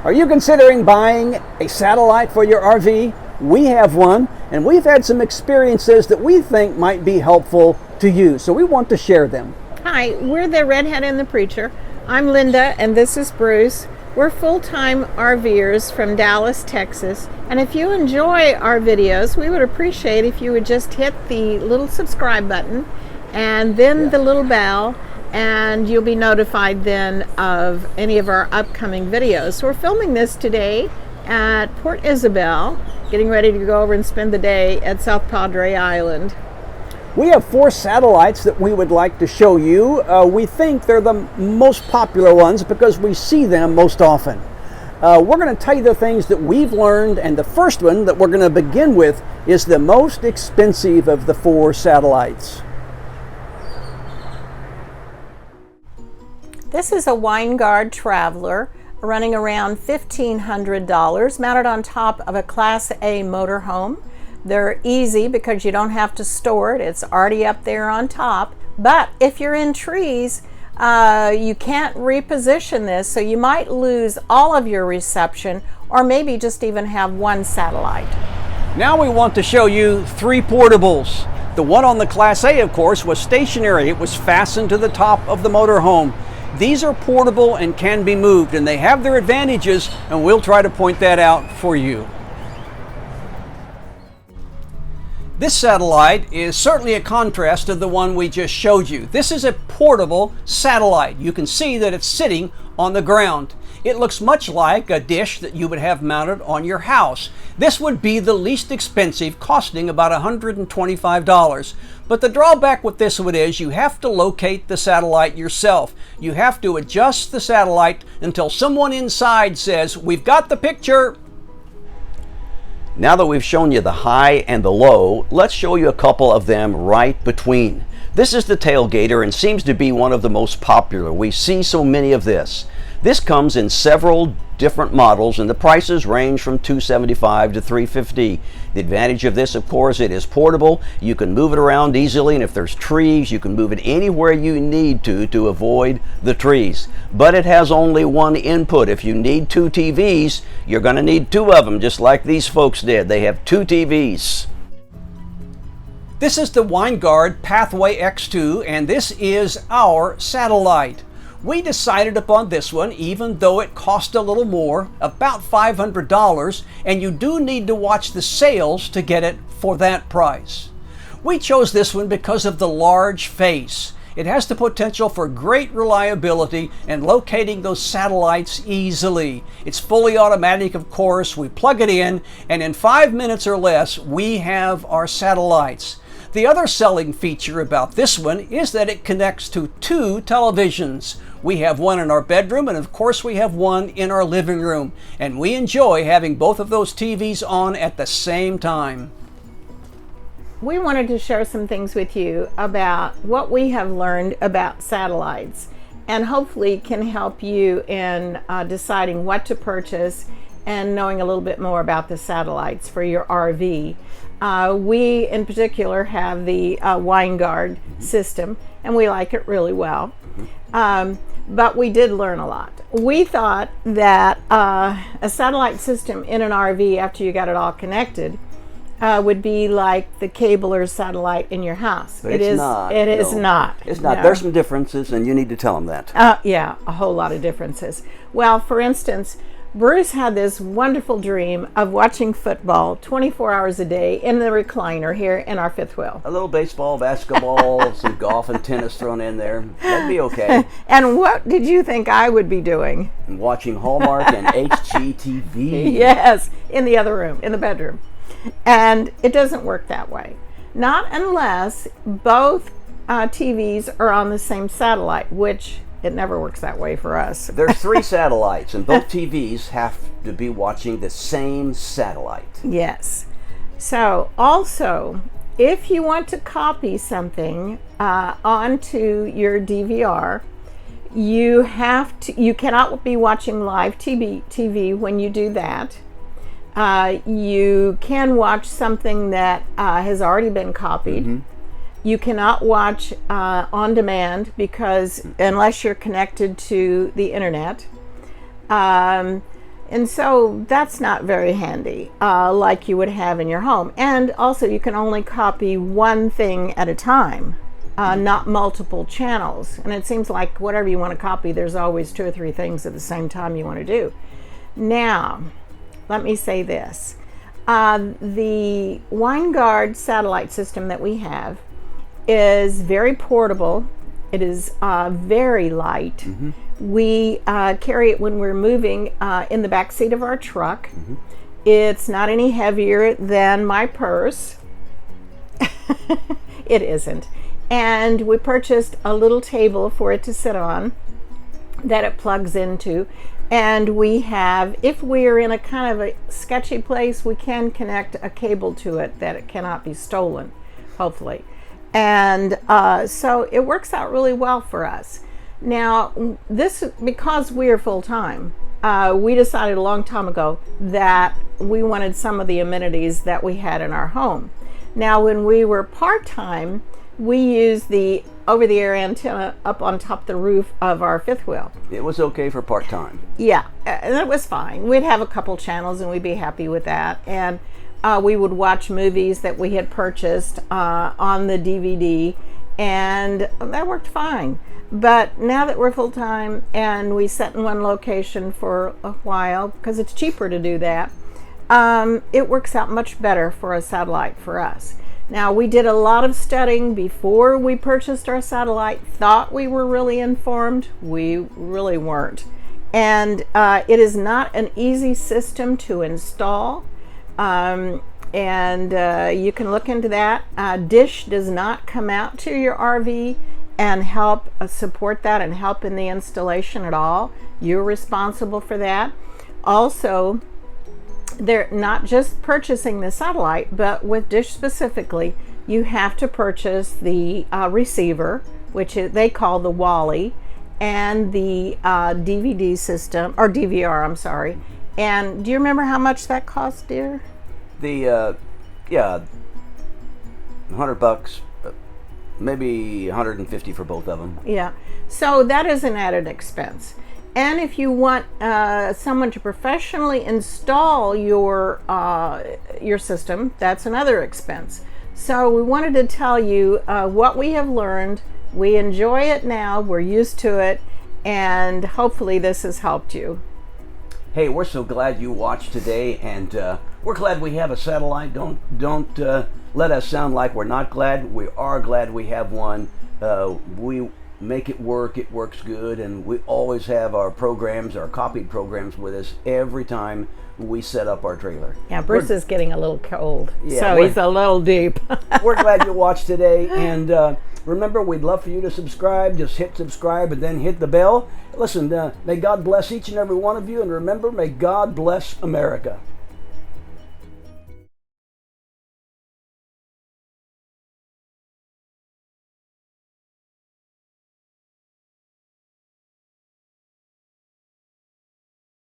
Are you considering buying a satellite for your RV? We have one, and we've had some experiences that we think might be helpful to you, so we want to share them. Hi, we're the Redhead and the Preacher. I'm Linda, and this is Bruce. We're full-time RV'ers from Dallas, Texas, and if you enjoy our videos, we would appreciate if you would just hit the little subscribe button and then the little bell, and you'll be notified then of any of our upcoming videos. So we're filming this today at Port Isabel, getting ready to go over and spend the day at South Padre Island. We have 4 satellites that we would like to show you. We think they're the most popular ones because we see them most often. We're going to tell you the things that we've learned, and the first one that we're going to begin with is the most expensive of the 4 satellites. This is a Weingard Traveler running around $1,500, mounted on top of a Class A motorhome. They're easy because you don't have to store it. It's already up there on top. But if you're in trees, you can't reposition this, so you might lose all of your reception or maybe just even have one satellite. Now we want to show you 3 portables. The one on the Class A, of course, was stationary. It was fastened to the top of the motorhome. These are portable and can be moved, and they have their advantages, and we'll try to point that out for you. This satellite is certainly a contrast to the one we just showed you. This is a portable satellite. You can see that it's sitting on the ground. It looks much like a dish that you would have mounted on your house. This would be the least expensive, costing about $125. But the drawback with this one is you have to locate the satellite yourself. You have to adjust the satellite until someone inside says, "We've got the picture." Now that we've shown you the high and the low, let's show you a couple of them right between. This is the Tailgater and seems to be one of the most popular. We see so many of this. This comes in several different models, and the prices range from $275 to $350. The advantage of this, of course, it is portable. You can move it around easily, and if there's trees, you can move it anywhere you need to avoid the trees. But it has only one input. If you need 2 TVs, you're going to need 2 of them, just like these folks did. They have 2 TVs. This is the Weingard Pathway X2, and this is our satellite. We decided upon this one even though it cost a little more, about $500, and you do need to watch the sales to get it for that price. We chose this one because of the large face. It has the potential for great reliability and locating those satellites easily. It's fully automatic, of course. We plug it in, and in 5 minutes or less, we have our satellites. The other selling feature about this one is that it connects to 2 televisions. We have one in our bedroom, and of course we have one in our living room. And we enjoy having both of those TVs on at the same time. We wanted to share some things with you about what we have learned about satellites, and hopefully can help you in deciding what to purchase and knowing a little bit more about the satellites for your RV. We in particular have the Weingard system, and we like it really well. But we did learn a lot. We thought that a satellite system in an RV, after you got it all connected, would be like the cable or satellite in your house. But it's not. It is not. It's not. No. There's some differences, and you need to tell them that. Yeah, a whole lot of differences. Well, for instance, Bruce had this wonderful dream of watching football 24 hours a day in the recliner here in our fifth wheel. A little baseball, basketball, some golf and tennis thrown in there. That'd be okay. And what did you think I would be doing? And watching Hallmark and HGTV. Yes, in the other room, in the bedroom. And it doesn't work that way. Not unless both TVs are on the same satellite, which it never works that way for us. There's 3 satellites, and both TVs have to be watching the same satellite. Yes. So also, if you want to copy something onto your DVR, you cannot be watching live TV when you do that. You can watch something that has already been copied. Mm-hmm. You cannot watch on demand because unless you're connected to the internet. And so that's not very handy, like you would have in your home. And also, you can only copy one thing at a time, not multiple channels. And it seems like whatever you want to copy, there's always 2 or 3 things at the same time you want to do. Now, let me say this. The Weingard satellite system that we have is very portable. It is very light. We carry it when we're moving in the back seat of our truck. It's not any heavier than my purse. It isn't. And we purchased a little table for it to sit on that it plugs into. And we have, if we're in a kind of a sketchy place, we can connect a cable to it that it cannot be stolen, hopefully. And so it works out really well for us. Now, this, because we are full-time, we decided a long time ago that we wanted some of the amenities that we had in our home. Now, when we were part-time, we used the over-the-air antenna up on top of the roof of our fifth wheel. It was okay for part-time. Yeah, and it was fine. We'd have a couple channels and we'd be happy with that. And we would watch movies that we had purchased on the DVD, and that worked fine. But now that we're full-time and we sit in one location for a while, because it's cheaper to do that, it works out much better for a satellite for us. Now, we did a lot of studying before we purchased our satellite, thought we were really informed. We really weren't. And it is not an easy system to install. And you can look into that. Dish does not come out to your RV and help support that and help in the installation at all. You're responsible for that. Also, they're not just purchasing the satellite, but with Dish specifically, you have to purchase the receiver, which they call the Wally, and the DVD system, or DVR, I'm sorry. And do you remember how much that cost, dear? The, yeah, $100, maybe 150 for both of them. Yeah, so that is an added expense. And if you want someone to professionally install your system, that's another expense. So we wanted to tell you what we have learned. We enjoy it now, we're used to it, and hopefully this has helped you. Hey, we're so glad you watched today, and we're glad we have a satellite. Don't let us sound like we're not glad. We are glad we have one. We make it works good, and we always have our programs, our copied programs with us every time we set up our trailer. Yeah, Bruce is getting a little cold, so he's a little deep. We're glad you watched today, and remember, we'd love for you to subscribe. Just hit subscribe and then hit the bell. Listen, may God bless each and every one of you, and remember, may God bless America.